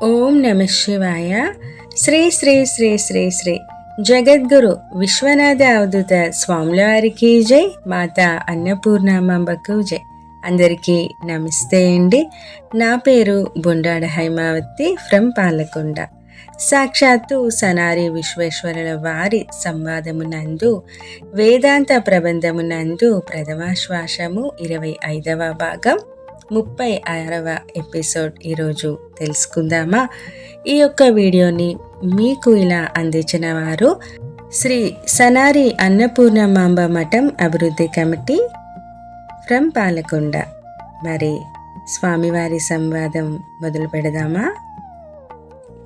ఓం నమ శివాయ. శ్రీ శ్రీ శ్రీ శ్రీ శ్రీ జగద్గురు విశ్వనాథ అవధూత స్వాముల వారికి జై, మాతా అన్నపూర్ణాంబకు జై. అందరికీ నమస్తే అండి. నా పేరు బొండాడ హైమావతి ఫ్రమ్ పాలకొండ. సాక్షాత్తు సనారి విశ్వేశ్వరుల వారి సంవాదమునందు వేదాంత ప్రబంధమునందు ప్రథమాశ్వాసము 25వ భాగం 36వ ఎపిసోడ్ ఈరోజు తెలుసుకుందామా. ఈ యొక్క వీడియోని మీకు ఇలా అందించిన వారు శ్రీ సనారి అన్నపూర్ణమాంబ మఠం అభివృద్ధి కమిటీ ఫ్రమ్ పాలకొండ. మరి స్వామివారి సంవాదం మొదలు పెడదామా.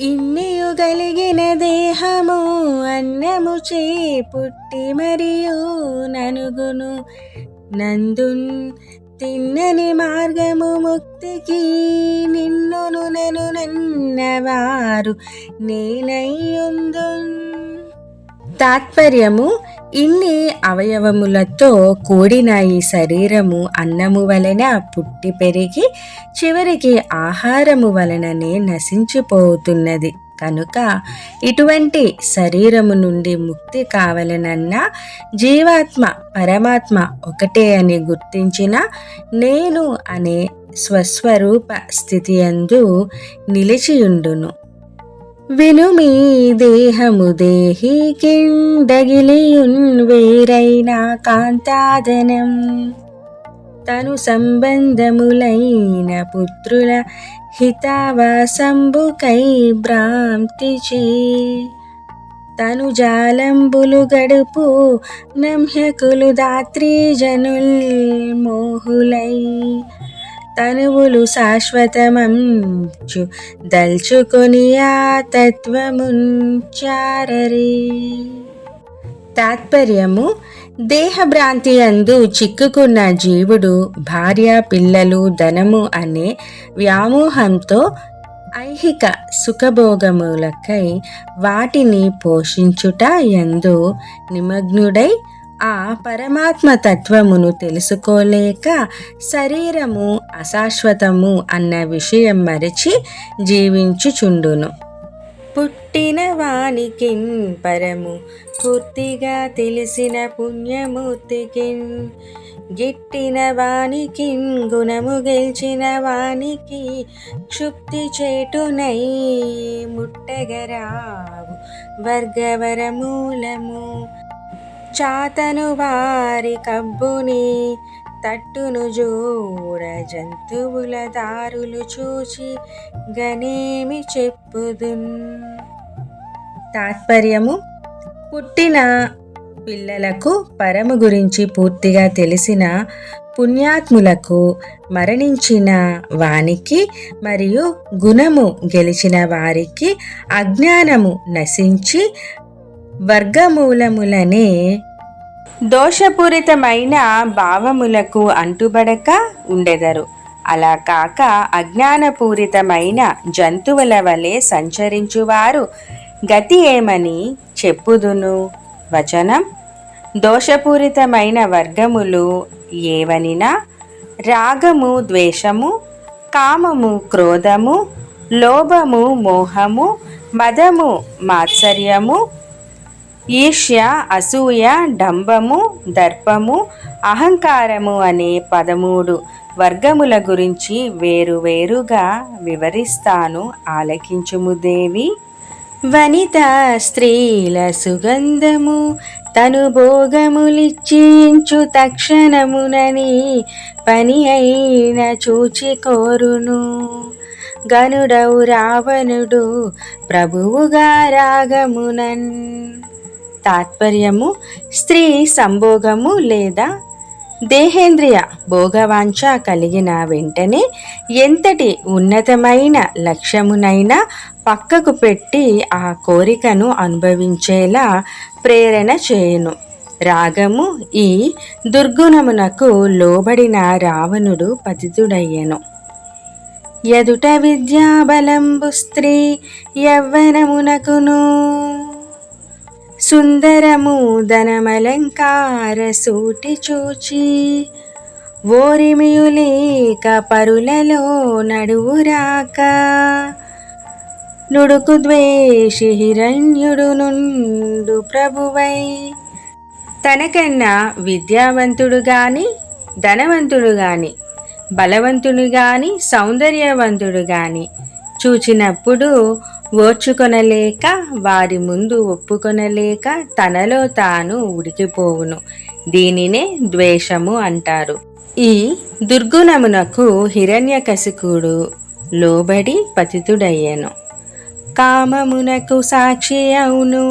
ఇన్నియు కలిగిన దేహము అన్నము చే పుట్టి మరియు ననుగును నందున్ తిన్నని మార్గము ముక్తికి నిన్నును నను నన్నవారు నేనయ్యుందు. తాత్పర్యము: ఇన్ని అవయవములతో కూడిన ఈ శరీరము అన్నము వలన పుట్టి పెరిగి చివరికి ఆహారము వలననే నశించిపోతున్నది. కనుక ఇటువంటి శరీరము నుండి ముక్తి కావాలనన్నా జీవాత్మ పరమాత్మ ఒకటే అని గుర్తించిన నేను అనే స్వస్వరూప స్థితి యందు నిలిచియుండును. వినుమీ దేహము దేహి కిండగిలియున్ వేరైన కాంతాదనం తను సంబంధములైన పుత్రుల హితావాసంబుకై భ్రాంతిచే తను జాలంబులు గడుపు నమ్యకులు దాత్రీ జనుల్ మోహులై తనువులు శాశ్వతమంచు దల్చుకొని ఆ తత్వముంచారరి. తాత్పర్యము: దేహభ్రాంతి యందు చిక్కుకున్న జీవుడు భార్య పిల్లలు ధనము అనే వ్యామోహంతో ఐహిక సుఖభోగములకై వాటిని పోషించుట యందు నిమగ్నుడై ఆ పరమాత్మ తత్వమును తెలుసుకోలేక శరీరము అశాశ్వతము అన్న విషయం మరిచి జీవించుచుండును. పుట్టిన వానికిన్ పరము పూర్తిగా తెలిసిన పుణ్యమూర్తికిన్ గిట్టిన వానికిన్ గుణము గెలిచిన వానికి క్షుప్తి చేటునై ముట్టగరావు వర్గవరమూలము చాతను వారి కబ్బుని తట్టును జోడ జంతువుల దారులు చూచి గనేమి చెప్పుదున్. తాత్పర్యము: పుట్టిన పిల్లలకు పరము గురించి పూర్తిగా తెలిసిన పుణ్యాత్ములకు మరణించిన వానికి మరియు గుణము గెలిచిన వారికి అజ్ఞానము నశించి వర్గమూలములనే దోషపూరితమైన భావములకు అంటుబడక ఉండెదరు. అలా కాక అజ్ఞానపూరితమైన జంతువుల వలె సంచరించువారు గతి ఏమని చెప్పుదును. వచనం: దోషపూరితమైన వర్గములు ఏవనినా రాగము ద్వేషము, కామము క్రోధము, లోభము మోహము, మదము మాత్సర్యము, ఈర్ష్య అసూయ డంబము దర్పము అహంకారము అనే 13 వర్గముల గురించి వేరువేరుగా వివరిస్తాను, ఆలకించుము దేవి. వనిత స్త్రీల సుగంధము తను భోగములిచ్చించు తక్షణమునని పని అయిన చూచి కోరును. గనుడవు రావణుడు ప్రభువుగా రాగమునన్. తాత్పర్యము: స్త్రీ సంభోగము లేదా దేహేంద్రియ భోగవాంఛ కలిగిన వెంటనే ఎంతటి ఉన్నతమైన లక్ష్యమునైనా పక్కకు పెట్టి ఆ కోరికను అనుభవించేలా ప్రేరణ చేయును. రాగము ఈ దుర్గుణమునకు లోబడిన రావణుడు పతితుడయ్యెను. ఎదుట విద్యాబలంబు స్త్రీ యవ్వనమునకును సుందరము ధనమలంకార సూటి చూచి ఓరిమియులేక పరులలో నడువురాక నుడుకు ద్వేషి హిరణ్యుడు నుండు ప్రభువై. తనకన్నా విద్యావంతుడు గాని, ధనవంతుడు గాని, బలవంతుడు గాని, సౌందర్యవంతుడు గాని చూచినప్పుడు ఓర్చుకొనలేక, వారి ముందు ఒప్పుకొనలేక తనలో తాను ఉడికిపోవును. దీనినే ద్వేషము అంటారు. ఈ దుర్గుణమునకు హిరణ్యకశిపుడు లోబడి పతితుడయ్యెను. కామమునకు సాక్షి అవును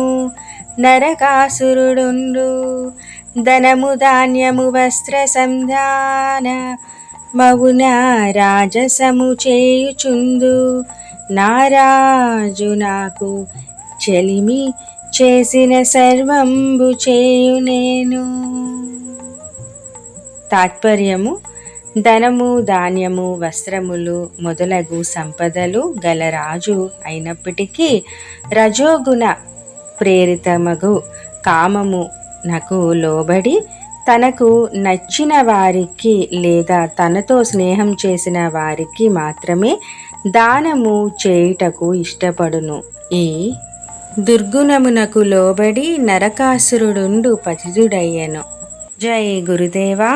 నరకాసురుడుండు. ధనము ధాన్యము వస్త్ర సంధాన మవున రాజసము చేయుచుందు. నారాజు నాకు చెలిమి చేసిన సర్వంబు చేయు నేను. తాత్పర్యము: ధనము, ధాన్యము, వస్త్రములు మొదలగు సంపదలు గల రాజు అయినప్పటికీ రజోగుణ ప్రేరితమగు కామము నాకు లోబడి తనకు నచ్చిన వారికి లేదా తనతో స్నేహం చేసిన వారికి మాత్రమే దానము చేయుటకు ఇష్టపడును. ఈ దుర్గుణమునకు లోబడి నరకాసురుడుండు పతితుడయ్యెను. జై గురుదేవా.